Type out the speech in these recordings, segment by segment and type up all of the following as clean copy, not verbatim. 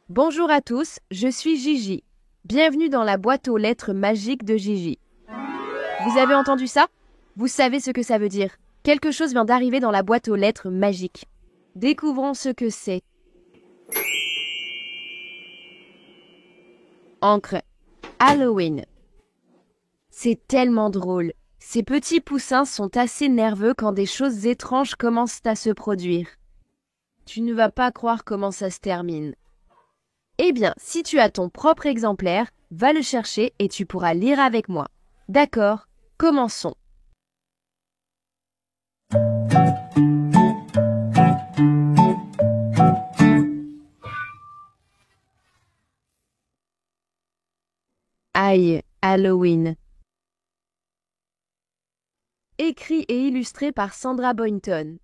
Bonjour à tous, je suis Gigi. Bienvenue dans la boîte aux lettres magique de Gigi. Vous avez entendu ça? Vous savez ce que ça veut dire. Quelque chose vient d'arriver dans la boîte aux lettres magique. Découvrons ce que c'est. Encre. Halloween. C'est tellement drôle. Ces petits poussins sont assez nerveux quand des choses étranges commencent à se produire. Tu ne vas pas croire comment ça se termine. Eh bien, si tu as ton propre exemplaire, va le chercher et tu pourras lire avec moi. D'accord, commençons. Aïe, Halloween. Écrit et illustré par Sandra Boynton.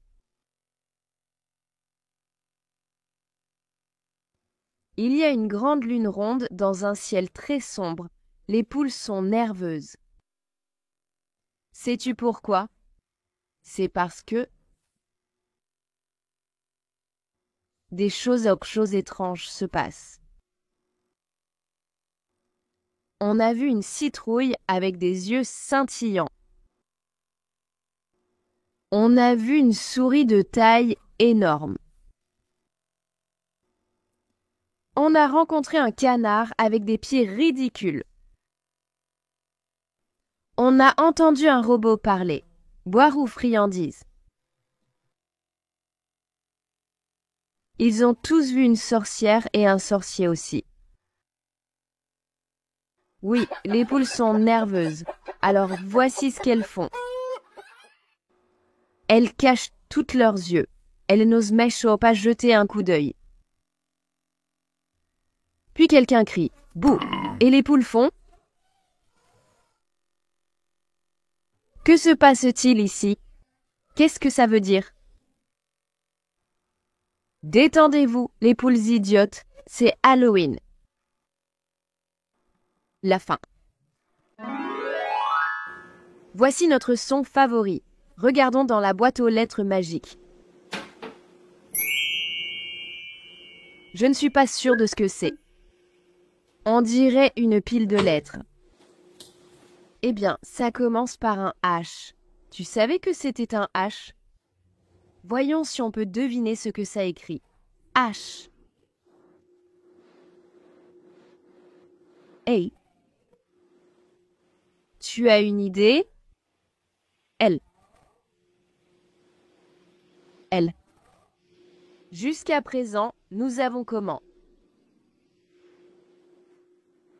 Il y a une grande lune ronde dans un ciel très sombre. Les poules sont nerveuses. Sais-tu pourquoi? C'est parce que des choses étranges se passent. On a vu une citrouille avec des yeux scintillants. On a vu une souris de taille énorme. On a rencontré un canard avec des pieds ridicules. On a entendu un robot parler. Boire ou friandise? Ils ont tous vu une sorcière et un sorcier aussi. Oui, les poules sont nerveuses. Alors voici ce qu'elles font. Elles cachent tous leurs yeux. Elles n'osent même pas jeter un coup d'œil. Puis quelqu'un crie « Bouh !» et les poules font « Que se passe-t-il ici? Qu'est-ce que ça veut dire ?» Détendez-vous, les poules idiotes, c'est Halloween. La fin. Voici notre son favori. Regardons dans la boîte aux lettres magique. Je ne suis pas sûre de ce que c'est. On dirait une pile de lettres. Eh bien, ça commence par un H. Tu savais que c'était un H? Voyons si on peut deviner ce que ça écrit. H. Hey. Tu as une idée? L. L. Jusqu'à présent, nous avons comment?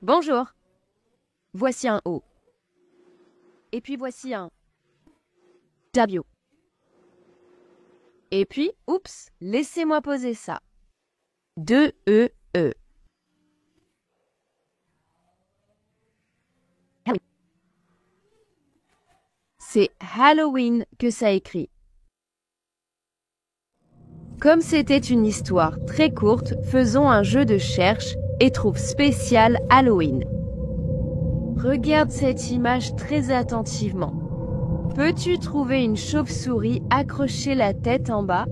Bonjour. Voici un O. Et puis voici un W. Et puis, oups, laissez-moi poser ça. 2 E E. C'est Halloween que ça écrit. Comme c'était une histoire très courte, faisons un jeu de cherche et trouve spécial Halloween. Regarde cette image très attentivement. Peux-tu trouver une chauve-souris accrochée la tête en bas?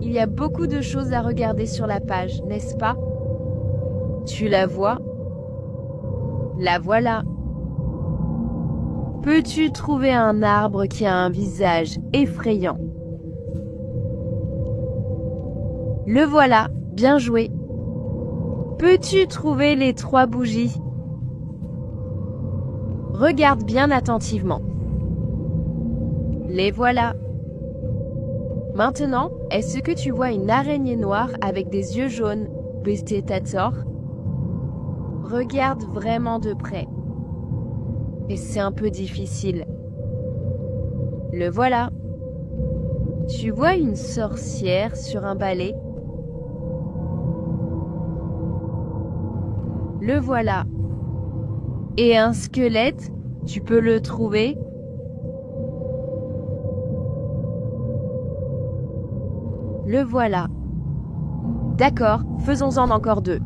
Il y a beaucoup de choses à regarder sur la page, n'est-ce pas? Tu la vois? La voilà. Peux-tu trouver un arbre qui a un visage effrayant? Le voilà, bien joué. Peux-tu trouver les 3 bougies? Regarde bien attentivement. Les voilà. Maintenant, est-ce que tu vois une araignée noire avec des yeux jaunes? Pestétator? Regarde vraiment de près. Et c'est un peu difficile. Le voilà. Tu vois une sorcière sur un balai? Le voilà. Et un squelette, tu peux le trouver? Le voilà. D'accord, faisons-en encore 2.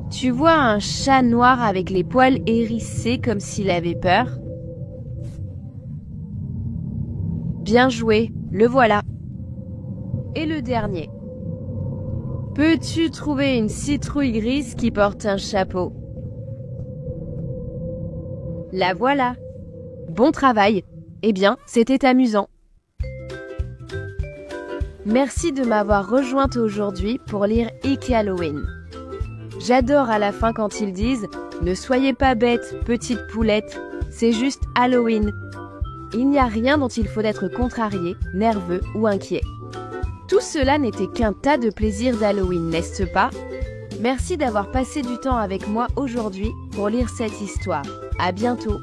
Tu vois un chat noir avec les poils hérissés comme s'il avait peur? Bien joué, le voilà. Et le dernier. Peux-tu trouver une citrouille grise qui porte un chapeau? La voilà. Bon travail. Eh bien, c'était amusant. Merci de m'avoir rejointe aujourd'hui pour lire Icky Halloween. J'adore à la fin quand ils disent « Ne soyez pas bête, petite poulette, c'est juste Halloween ». Il n'y a rien dont il faut être contrarié, nerveux ou inquiet. Tout cela n'était qu'un tas de plaisir d'Halloween, n'est-ce pas? Merci d'avoir passé du temps avec moi aujourd'hui pour lire cette histoire. À bientôt.